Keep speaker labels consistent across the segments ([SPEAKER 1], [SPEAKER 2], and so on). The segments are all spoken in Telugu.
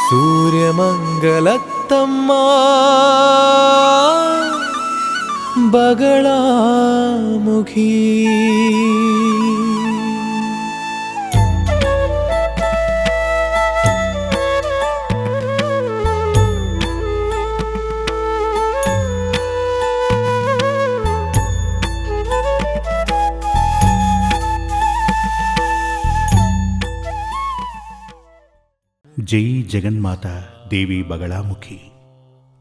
[SPEAKER 1] ಸೂರ್ಯಮಂಗಲತ್ತಮ್ಮ ಬಗಳಾಮುಖಿ
[SPEAKER 2] జై జగన్మాత దేవి బగళాముఖి.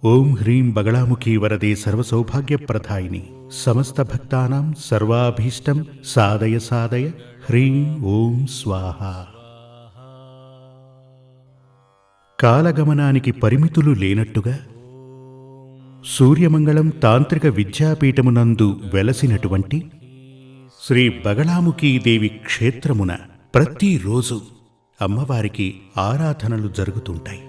[SPEAKER 2] ఓం హ్రీం బగళాముఖి వరదే సర్వసౌభాగ్యప్రదాయిని సమస్త భక్తానాం సర్వాభీష్టం సాధయ సాధయ హ్రీం ఓం స్వాహ. కాలగమనానికి పరిమితులు లేనట్టుగా సూర్యమంగళం తాంత్రిక విద్యాపీఠమునందు వెలసినటువంటి శ్రీ బగళాముఖీదేవి క్షేత్రమున ప్రతిరోజు అమ్మవారికి ఆరాధనలు జరుగుతుంటాయి.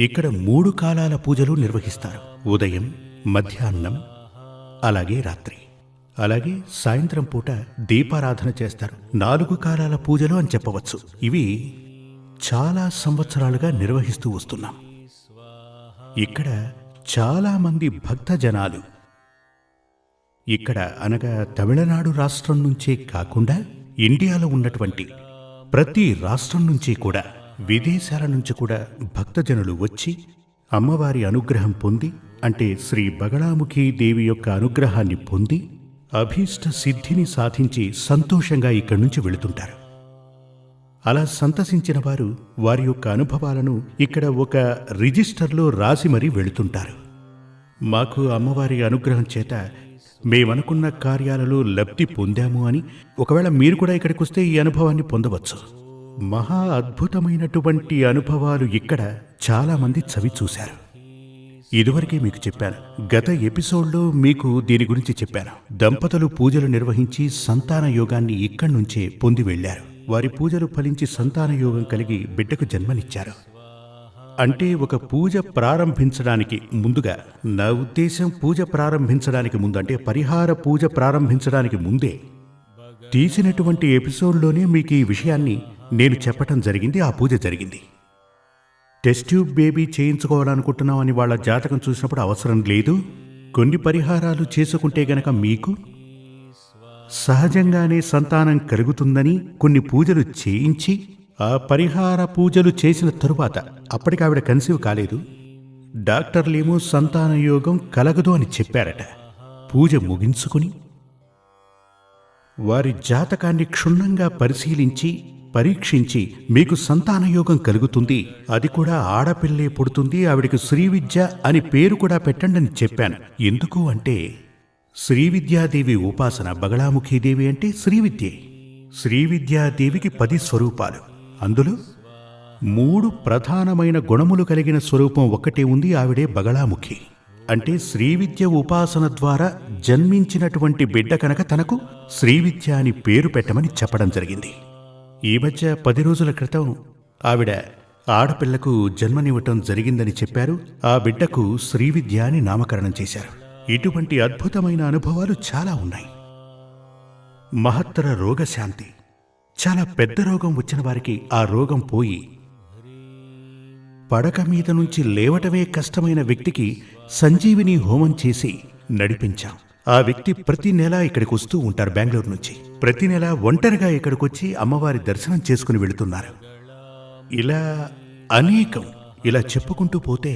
[SPEAKER 2] ఇక్కడ 3 కాలాల పూజలు నిర్వహిస్తారు. ఉదయం, మధ్యాహ్నం, అలాగే రాత్రి, అలాగే సాయంత్రం పూట దీపారాధన చేస్తారు. 4 కాలాల పూజలు అని చెప్పవచ్చు. ఇవి చాలా సంవత్సరాలుగా నిర్వహిస్తూ వస్తున్నాం. ఇక్కడ చాలామంది భక్తజనాలు ఇక్కడ అనగా తమిళనాడు రాష్ట్రం నుంచే కాకుండా ఇండియాలో ఉన్నటువంటి ప్రతి రాష్ట్రం నుంచి కూడా, విదేశాల నుంచి కూడా భక్తజనులు వచ్చి అమ్మవారి అనుగ్రహం పొంది, అంటే శ్రీ బగళాముఖీ దేవి యొక్క అనుగ్రహాన్ని పొంది అభీష్ట సిద్ధిని సాధించి సంతోషంగా ఇక్కడి నుంచి వెళుతుంటారు. అలా సంతసించిన వారు వారి యొక్క అనుభవాలను ఇక్కడ ఒక రిజిస్టర్లో రాసి మరీ వెళుతుంటారు. మాకు అమ్మవారి అనుగ్రహం చేత మేమనుకున్న కార్యాలలో లబ్ధి పొందాము అని. ఒకవేళ మీరు కూడా ఇక్కడికి వస్తే ఈ అనుభవాన్ని పొందవచ్చు. మహా అద్భుతమైనటువంటి అనుభవాలు ఇక్కడ చాలామంది చవి చూశారు. ఇదివరకే మీకు చెప్పాను, గత ఎపిసోడ్లో మీకు దీని గురించి చెప్పాను. దంపతులు పూజలు నిర్వహించి సంతాన యోగాన్ని ఇక్కడి నుంచే పొంది వెళ్లారు. వారి పూజలు ఫలించి సంతాన యోగం కలిగి బిడ్డకు జన్మనిచ్చారు. అంటే ఒక పూజ ప్రారంభించడానికి ముందుగా, నా ఉద్దేశం పూజ ప్రారంభించడానికి ముందు, అంటే పరిహార పూజ ప్రారంభించడానికి ముందే తీసినటువంటి ఎపిసోడ్లోనే మీకు ఈ విషయాన్ని నేను చెప్పటం జరిగింది. ఆ పూజ జరిగింది. టెస్ట్ ట్యూబ్ బేబీ చేయించుకోవాలనుకుంటున్నామని వాళ్ళ జాతకం చూసినప్పుడు అవసరం లేదు, కొన్ని పరిహారాలు చేసుకుంటే గనక మీకు సహజంగానే సంతానం కలుగుతుందని కొన్ని పూజలు చేయించి, ఆ పరిహార పూజలు చేసిన తరువాత, అప్పటికి ఆవిడ కన్సీవ్ కాలేదు, డాక్టర్లేమో సంతాన యోగం కలగదు అని చెప్పారట. పూజ ముగించుకుని వారి జాతకాన్ని క్షుణ్ణంగా పరిశీలించి పరీక్షించి మీకు సంతాన యోగం కలుగుతుంది, అది కూడా ఆడపిల్లే పుడుతుంది, ఆవిడకి శ్రీవిద్య అని పేరు కూడా పెట్టండి అని చెప్పాను. ఎందుకు అంటే శ్రీవిద్యాదేవి ఉపాసన. బగళాముఖీదేవి అంటే శ్రీవిద్యే. శ్రీవిద్యాదేవికి 10 స్వరూపాలు. అందులో 3 ప్రధానమైన గుణములు కలిగిన స్వరూపం ఒక్కటే ఉంది, ఆవిడే బగళాముఖి. అంటే శ్రీవిద్య ఉపాసన ద్వారా జన్మించినటువంటి బిడ్డ కనుక తనకు శ్రీవిద్య అని పేరు పెట్టమని చెప్పడం జరిగింది. ఈ మధ్య 10 రోజుల క్రితం ఆవిడ ఆడపిల్లకు జన్మనివ్వటం జరిగిందని చెప్పారు. ఆ బిడ్డకు శ్రీవిద్య అని నామకరణం చేశారు. ఇటువంటి అద్భుతమైన అనుభవాలు చాలా ఉన్నాయి. మహత్తర రోగశాంతి. చాలా పెద్ద రోగం వచ్చిన వారికి ఆ రోగం పోయి పడక మీద నుంచి లేవటమే కష్టమైన వ్యక్తికి సంజీవిని హోమం చేసి నడిపించాం. ఆ వ్యక్తి ప్రతి నెల ఇక్కడికి వస్తూ ఉంటారు. బెంగళూరు నుంచి ప్రతి నెల ఒంటరిగా ఇక్కడికొచ్చి అమ్మవారి దర్శనం చేసుకుని వెళుతున్నారు. ఇలా అనేకం, ఇలా చెప్పుకుంటూ పోతే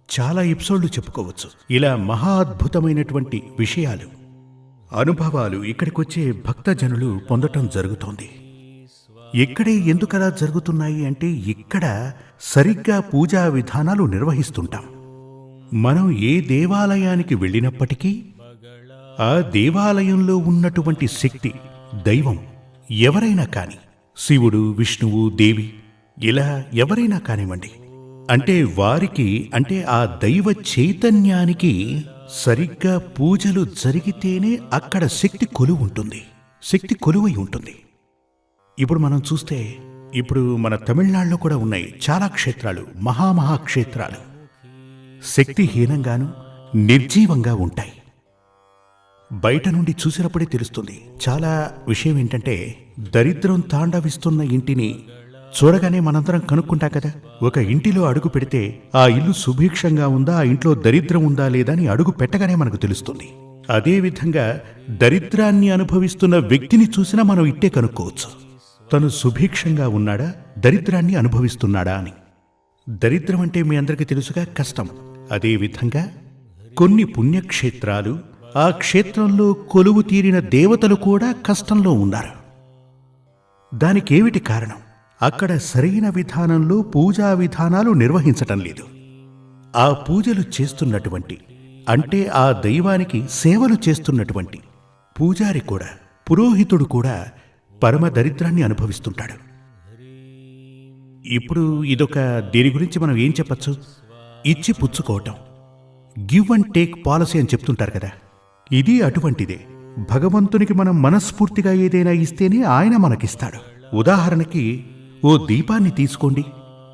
[SPEAKER 2] చాలా ఎపిసోడ్లు చెప్పుకోవచ్చు. ఇలా మహా అద్భుతమైనటువంటి విషయాలు, అనుభవాలు ఇక్కడికొచ్చే భక్తజనులు పొందటం జరుగుతోంది. ఇక్కడే ఎందుకలా జరుగుతున్నాయి అంటే, ఇక్కడ సరిగ్గా పూజా విధానాలు నిర్వహిస్తుంటాం. మనం ఏ దేవాలయానికి వెళ్ళినప్పటికీ ఆ దేవాలయంలో ఉన్నటువంటి శక్తి, దైవం ఎవరైనా కాని, శివుడు, విష్ణువు, దేవి, ఇలా ఎవరైనా కానివ్వండి, అంటే వారికి, అంటే ఆ దైవ చైతన్యానికి సరిగ్గా పూజలు జరిగితేనే అక్కడ శక్తి కొలువు ఉంటుంది, శక్తి కొలువై ఉంటుంది. ఇప్పుడు మనం చూస్తే, ఇప్పుడు మన తమిళనాడులో కూడా ఉన్నాయి చాలా క్షేత్రాలు, మహామహాక్షేత్రాలు శక్తిహీనంగాను నిర్జీవంగా ఉంటాయి. బయట నుండి చూసినప్పుడే తెలుస్తుంది. చాలా విషయం ఏంటంటే, దరిద్రం తాండవిస్తున్న ఇంటిని చూడగానే మనందరం కనుక్కుంటాం కదా. ఒక ఇంటిలో అడుగు పెడితే ఆ ఇల్లు సుభిక్షంగా ఉందా, ఆ ఇంట్లో దరిద్రం ఉందా లేదా అని అడుగు పెట్టగానే మనకు తెలుస్తుంది. అదేవిధంగా దరిద్రాన్ని అనుభవిస్తున్న వ్యక్తిని చూసినా మనం ఇట్టే కనుక్కోవచ్చు, తను సుభిక్షంగా ఉన్నాడా, దరిద్రాన్ని అనుభవిస్తున్నాడా అని. దరిద్రం అంటే మీ అందరికీ తెలుసుగా, కష్టం. అదేవిధంగా కొన్ని పుణ్యక్షేత్రాలు, ఆ క్షేత్రంలో కొలువు తీరిన దేవతలు కూడా కష్టంలో ఉన్నారు. దానికేమిటి కారణం? అక్కడ సరైన విధానంలో పూజా విధానాలు నిర్వహించటం లేదు. ఆ పూజలు చేస్తున్నటువంటి, అంటే ఆ దైవానికి సేవలు చేస్తున్నటువంటి పూజారి కూడా, పురోహితుడు కూడా పరమ దరిద్రాన్ని అనుభవిస్తుంటాడు. ఇప్పుడు ఇదొక, దీని గురించి మనం ఏం చెప్పచ్చు? ఇచ్చి పుచ్చుకోవటం, గివ్ అండ్ టేక్ పాలసీ అని చెప్తుంటారు కదా. ఇది అటువంటిదే. భగవంతునికి మనం మనస్ఫూర్తిగా ఏదైనా ఇస్తేనే ఆయన మనకిస్తాడు. ఉదాహరణకి ఓ దీపాన్ని తీసుకోండి,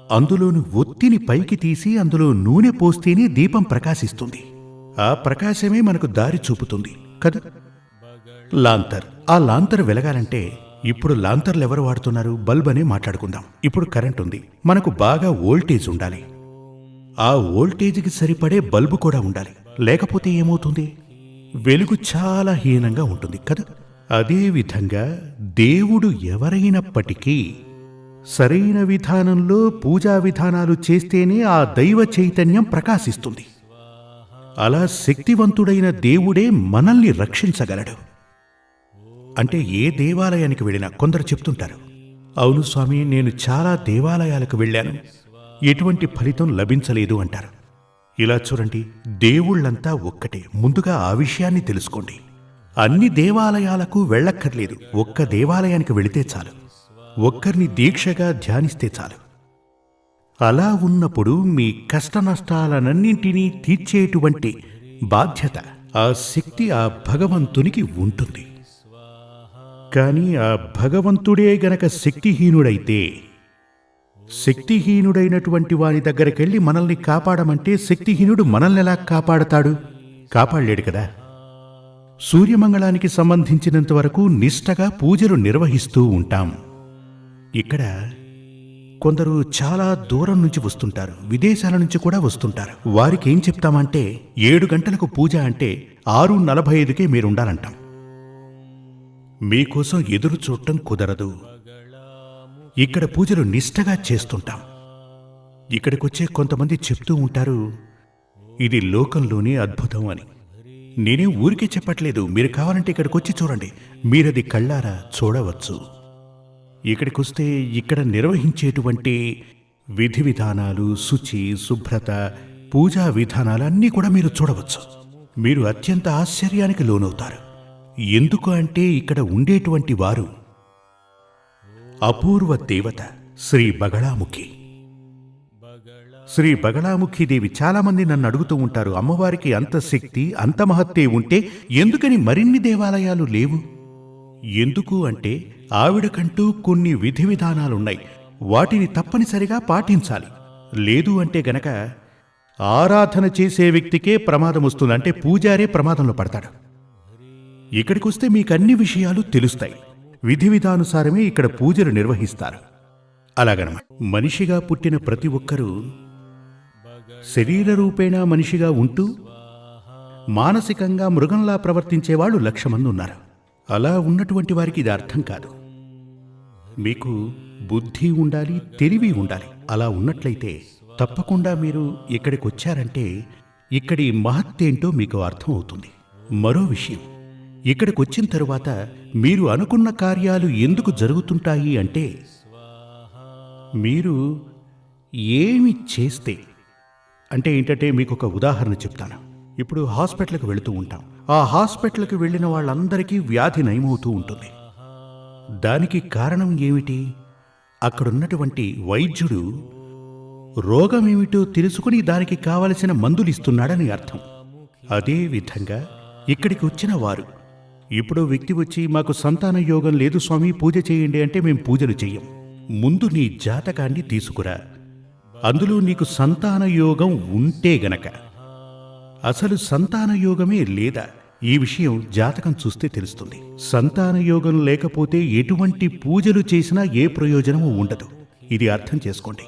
[SPEAKER 2] అందులోని ఒత్తిని పైకి తీసి అందులో నూనె పోస్తేనే దీపం ప్రకాశిస్తుంది. ఆ ప్రకాశమే మనకు దారి చూపుతుంది కదా. లాంతర్, ఆ లాంతర్ వెలగాలంటే ఇప్పుడు లాంతర్లు ఎవరు వాడుతున్నారు? బల్బ్ అనే మాట్లాడుకుందాం. ఇప్పుడు కరెంట్ ఉంది, మనకు బాగా వోల్టేజ్ ఉండాలి. ఆ వోల్టేజ్కి సరిపడే బల్బు కూడా ఉండాలి, లేకపోతే ఏమవుతుంది? వెలుగు చాలా హీనంగా ఉంటుంది కదా. అదేవిధంగా దేవుడు ఎవరైనప్పటికీ సరైన విధానంలో పూజా విధానాలు చేస్తేనే ఆ దైవ చైతన్యం ప్రకాశిస్తుంది. అలా శక్తివంతుడైన దేవుడే మనల్ని రక్షించగలడు. అంటే ఏ దేవాలయానికి వెళ్ళినా కొందరు చెప్తుంటారు, అవును స్వామి, నేను చాలా దేవాలయాలకు వెళ్ళాను, ఎటువంటి ఫలితం లభించలేదు అంటారు. ఇలా చూడండి, దేవుళ్ళంతా ఒక్కటే. ముందుగా ఆ విషయాన్ని తెలుసుకోండి. అన్ని దేవాలయాలకు వెళ్ళక్కర్లేదు, ఒక్క దేవాలయానికి వెళితే చాలు, ఒక్కరిని దీక్షగా ధ్యానిస్తే చాలు. అలా ఉన్నప్పుడు మీ కష్టనష్టాలనన్నింటినీ తీర్చేటువంటి బాధ్యత ఆ శక్తి, ఆ భగవంతునికి ఉంటుంది. కానీ ఆ భగవంతుడే గనక శక్తిహీనుడైతే, శక్తిహీనుడైనటువంటి వాని దగ్గరికెళ్ళి మనల్ని కాపాడమంటే శక్తిహీనుడు మనల్ని ఎలా కాపాడతాడు? కాపాడలేడు కదా. సూర్యమంగళానికి సంబంధించినంత వరకు నిష్టగా పూజలు నిర్వహిస్తూ ఉంటాం. ఇక్కడ కొందరు చాలా దూరం నుంచి వస్తుంటారు, విదేశాల నుంచి కూడా వస్తుంటారు. వారికి ఏం చెప్తామంటే 7 గంటలకు పూజ అంటే 6:45కే మీరుండాలంటాం. మీకోసం ఎదురు చూడటం కుదరదు. ఇక్కడ పూజలు నిష్టగా చేస్తుంటాం. ఇక్కడికొచ్చే కొంతమంది చెప్తూ ఉంటారు, ఇది లోకంలోనే అద్భుతం అని. నేనే ఊరికే చెప్పట్లేదు, మీరు కావాలంటే ఇక్కడికొచ్చి చూడండి, మీరది కళ్ళారా చూడవచ్చు. ఇక్కడికొస్తే ఇక్కడ నిర్వహించేటువంటి విధి విధానాలు, శుచి, శుభ్రత, పూజా విధానాలు అన్నీ కూడా మీరు చూడవచ్చు. మీరు అత్యంత ఆశ్చర్యానికి లోనవుతారు. ఎందుకు అంటే ఇక్కడ ఉండేటువంటి వారు అపూర్వ దేవత శ్రీ బగళాముఖి. శ్రీ బగళాముఖి దేవి. చాలామంది నన్ను అడుగుతూ ఉంటారు, అమ్మవారికి అంత శక్తి, అంత మహత్తే ఉంటే ఎందుకని మరిన్ని దేవాలయాలు లేవు? ఎందుకు అంటే ఆవిడకంటూ కొన్ని విధి విధానాలున్నాయి, వాటిని తప్పనిసరిగా పాటించాలి. లేదు అంటే గనక ఆరాధన చేసే వ్యక్తికే ప్రమాదం వస్తుంది, అంటే పూజారే ప్రమాదంలో పడతాడు. ఇక్కడికొస్తే మీకు అన్ని విషయాలు తెలుస్తాయి. విధి విధానుసారమే ఇక్కడ పూజలు నిర్వహిస్తారు. అలాగనమాట. మనిషిగా పుట్టిన ప్రతి ఒక్కరూ శరీర రూపేణా మనిషిగా ఉంటూ మానసికంగా మృగంలా ప్రవర్తించేవాళ్ళు 1,00,000 మంది ఉన్నారు. అలా ఉన్నటువంటి వారికి ఇది అర్థం కాదు. మీకు బుద్ధి ఉండాలి, తెలివి ఉండాలి. అలా ఉన్నట్లయితే తప్పకుండా మీరు ఇక్కడికి వచ్చారంటే ఇక్కడి మహత్తేంటో మీకు అర్థం అవుతుంది. మరో విషయం, ఇక్కడికి వచ్చిన తరువాత మీరు అనుకున్న కార్యాలు ఎందుకు జరుగుతుంటాయి అంటే, మీరు ఏమి చేస్తే, అంటే ఏంటంటే మీకు ఒక ఉదాహరణ చెప్తాను. ఇప్పుడు హాస్పిటల్కి వెళుతూ ఉంటాం. ఆ హాస్పిటల్కి వెళ్ళిన వాళ్ళందరికీ వ్యాధి నయమవుతూ ఉంటుంది. దానికి కారణం ఏమిటి? అక్కడున్నటువంటి వైద్యుడు రోగమేమిటో తెలుసుకుని దానికి కావలసిన మందులు ఇస్తున్నాడని అర్థం. అదేవిధంగా ఇక్కడికి వచ్చిన వారు, ఇప్పుడు వ్యక్తి వచ్చి మాకు సంతాన యోగం లేదు స్వామి, పూజ చేయండి అంటే మేము పూజలు చెయ్యం. ముందు నీ జాతకాన్ని తీసుకురా, అందులో నీకు సంతాన యోగం ఉంటే గనక, అసలు సంతాన యోగమే లేదా ఈ విషయం జాతకం చూస్తే తెలుస్తుంది. సంతాన యోగం లేకపోతే ఎటువంటి పూజలు చేసినా ఏ ప్రయోజనము ఉండదు. ఇది అర్థం చేసుకోండి.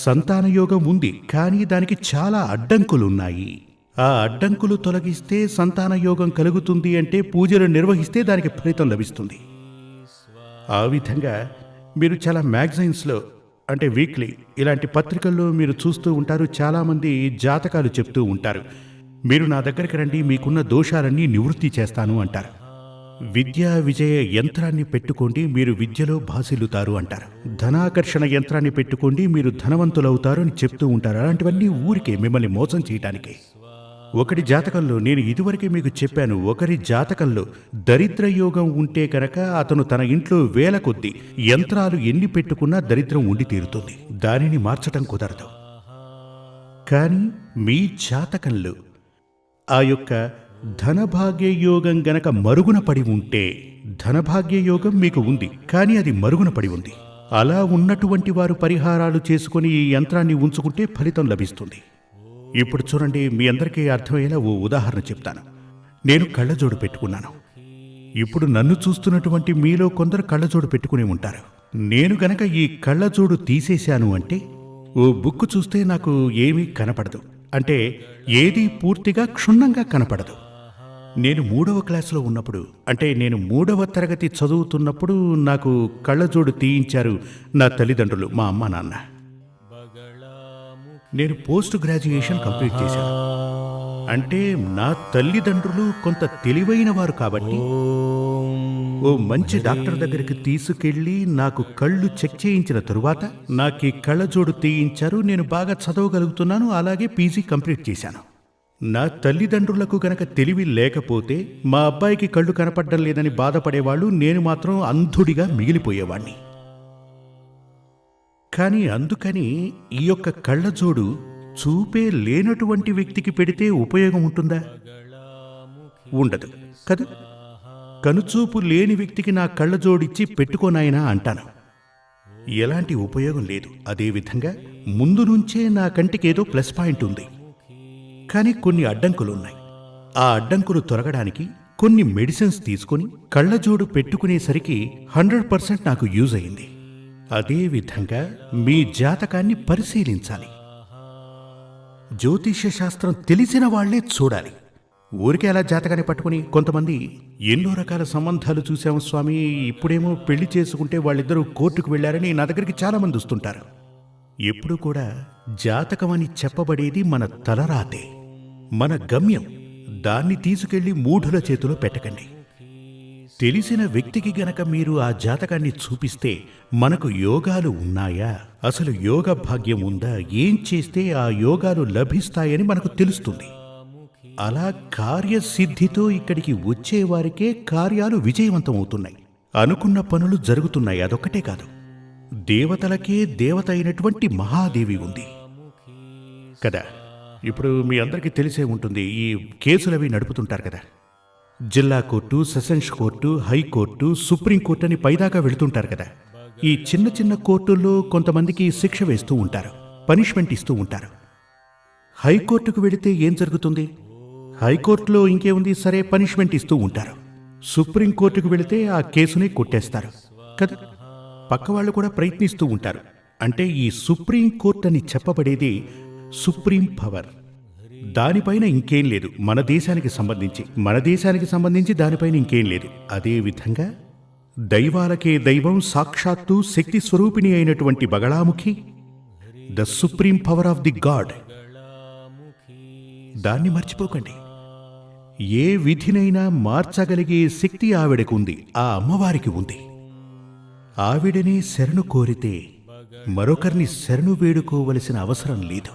[SPEAKER 2] సంతానయోగం ఉంది, కానీ దానికి చాలా అడ్డంకులున్నాయి. ఆ అడ్డంకులు తొలగిస్తే సంతానయోగం కలుగుతుంది అంటే పూజలు నిర్వహిస్తే దానికి ఫలితం లభిస్తుంది. ఆ విధంగా మీరు చాలా మ్యాగజైన్స్లో అంటే వీక్లీ ఇలాంటి పత్రికల్లో మీరు చూస్తూ ఉంటారు. చాలామంది జాతకాలు చెప్తూ ఉంటారు. మీరు నా దగ్గరికి రండి, మీకున్న దోషాలన్నీ నివృత్తి చేస్తాను అంటారు. విద్యా విజయ యంత్రాన్ని పెట్టుకోండి, మీరు విద్యలో భాసిల్లుతారు అంటారు. ధనాకర్షణ యంత్రాన్ని పెట్టుకోండి, మీరు ధనవంతులవుతారు అని చెప్తూ ఉంటారు. అలాంటివన్నీ ఊరికే మిమ్మల్ని మోసం చేయటానికే. ఒకటి జాతకంలో, నేను ఇదివరకే మీకు చెప్పాను, ఒకరి జాతకంలో దరిద్ర యోగం ఉంటే కనుక అతను తన ఇంట్లో వేల కొద్దీ యంత్రాలు ఎన్ని పెట్టుకున్నా దరిద్రం ఉండి తీరుతుంది. దానిని మార్చటం కుదరదు. కానీ మీ జాతకంలో ఆ యొక్క ధనభాగ్య యోగం గనక మరుగున పడి ఉంటే, ధనభాగ్య యోగం మీకు ఉంది కానీ అది మరుగున పడి ఉంది. అలా ఉన్నటువంటి వారు పరిహారాలు చేసుకుని ఈ యంత్రాన్ని ఉంచుకుంటే ఫలితం లభిస్తుంది. ఇప్పుడు చూడండి, మీ అందరికీ అర్థమయ్యేలా ఓ ఉదాహరణ చెప్తాను. నేను కళ్ళజోడు పెట్టుకున్నాను. ఇప్పుడు నన్ను చూస్తున్నటువంటి మీలో కొందరు కళ్ళజోడు పెట్టుకుని ఉంటారు. నేను గనక ఈ కళ్ళజోడు తీసేశాను అంటే ఓ బుక్ చూస్తే నాకు ఏమీ కనపడదు, అంటే ఏదీ పూర్తిగా క్షుణ్ణంగా కనపడదు. నేను 3వ క్లాసులో ఉన్నప్పుడు, అంటే నేను 3వ తరగతి చదువుతున్నప్పుడు నాకు కళ్ళజోడు తీయించారు నా తల్లిదండ్రులు, మా అమ్మ నాన్న. నేను పోస్ట్ గ్రాడ్యుయేషన్ కంప్లీట్ చేశాను. అంటే నా తల్లిదండ్రులు కొంత తెలివైన వారు కాబట్టి ఓ మంచి డాక్టర్ దగ్గరికి తీసుకెళ్లి నాకు కళ్ళు చెక్ చేయించిన తరువాత నాకు ఈ కళ్ళజోడు తీయించారు. నేను బాగా చదవగలుగుతున్నాను, అలాగే పీజీ కంప్లీట్ చేశాను. నా తల్లిదండ్రులకు గనక తెలివి లేకపోతే మా అబ్బాయికి కళ్ళు కనపడడం లేదని బాధపడేవాళ్ళు, నేను మాత్రం అంధుడిగా మిగిలిపోయేవాణ్ణి. కానీ అందుకని ఈ యొక్క కళ్ళజోడు చూపే లేనటువంటి వ్యక్తికి పెడితే ఉపయోగం ఉంటుందా? ఉండదు కదా. కనుచూపు లేని వ్యక్తికి నా కళ్ళజోడిచ్చి పెట్టుకోనాయనా అంటాను, ఎలాంటి ఉపయోగం లేదు. అదేవిధంగా ముందు నుంచే నా కంటికి ఏదో ప్లస్ పాయింట్ ఉంది, కానీ కొన్ని అడ్డంకులున్నాయి. ఆ అడ్డంకులు తొలగడానికి కొన్ని మెడిసిన్స్ తీసుకుని కళ్ళజోడు పెట్టుకునేసరికి 100% నాకు యూజ్ అయింది. అదేవిధంగా మీ జాతకాన్ని పరిశీలించాలి. జ్యోతిష్య శాస్త్రం తెలిసిన వాళ్లే చూడాలి. ఊరికే అలా జాతకాన్ని పట్టుకుని, కొంతమంది ఎన్నో రకాల సంబంధాలు చూశాము స్వామి, ఇప్పుడేమో పెళ్లి చేసుకుంటే వాళ్ళిద్దరూ కోర్టుకు వెళ్లారని నా దగ్గరికి చాలామంది వస్తుంటారు. ఎప్పుడు కూడా జాతకం అని చెప్పబడేది మన తలరాతే, మన గమ్యం. దాన్ని తీసుకెళ్లి మూఢుల చేతిలో పెట్టకండి. తెలిసిన వ్యక్తికి గనక మీరు ఆ జాతకాన్ని చూపిస్తే, మనకు యోగాలు ఉన్నాయా, అసలు యోగ భాగ్యం ఉందా, ఏం చేస్తే ఆ యోగాలు లభిస్తాయని మనకు తెలుస్తుంది. అలా కార్యసిద్ధితో ఇక్కడికి వచ్చేవారికే కార్యాలు విజయవంతమవుతున్నాయి, అనుకున్న పనులు జరుగుతున్నాయి. అదొక్కటే కాదు, దేవతలకే దేవత అయినటువంటి మహాదేవి ఉంది కదా. ఇప్పుడు మీ అందరికీ తెలిసే ఉంటుంది, ఈ కేసులవి నడుపుతుంటారు కదా. జిల్లా court, sessions court, high court, supreme court అని పైదాకా వెళుతుంటారు కదా. ఈ చిన్న చిన్న కోర్టుల్లో కొంతమందికి శిక్ష వేస్తూ ఉంటారు, పనిష్మెంట్ ఇస్తూ ఉంటారు. హైకోర్టుకు వెళితే ఏం జరుగుతుంది? హైకోర్టులో ఇంకేముంది, సరే పనిష్మెంట్ ఇస్తూ ఉంటారు. సుప్రీంకోర్టుకు వెళితే ఆ కేసుని కొట్టేస్తారు కదా. పక్క వాళ్ళు కూడా ప్రయత్నిస్తూ ఉంటారు. అంటే ఈ సుప్రీంకోర్టు అని చెప్పబడేది సుప్రీం పవర్, దానిపైన ఇంకేం లేదు. మన దేశానికి సంబంధించి దానిపైన ఇంకేం లేదు. అదేవిధంగా దైవాలకే దైవం, సాక్షాత్తు శక్తి స్వరూపిణి అయినటువంటి Bagalamukhi, the supreme power of the God, దాన్ని మర్చిపోకండి. ఏ విధినైనా మార్చగలిగే శక్తి ఆవిడకు ఉంది, ఆ అమ్మవారికి ఉంది. ఆవిడనే శరణు కోరితే మరొకరిని శరణు వేడుకోవలసిన అవసరం లేదు.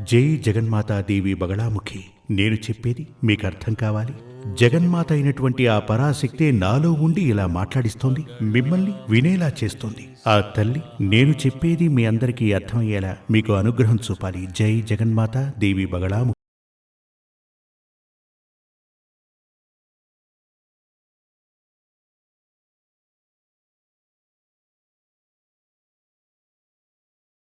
[SPEAKER 2] జై జగన్మాతాదేవి బగళాముఖి. నేను చెప్పేది మీకు అర్థం కావాలి. జగన్మాత అయినటువంటి ఆ పరాశక్తే నాలో ఉండి ఇలా మాట్లాడిస్తోంది, మిమ్మల్ని వినేలా చేస్తోంది. ఆ తల్లి నేను చెప్పేది మీ అందరికీ అర్థమయ్యేలా మీకు అనుగ్రహం చూపాలి. జై జగన్మాత దేవి బగళాముఖి.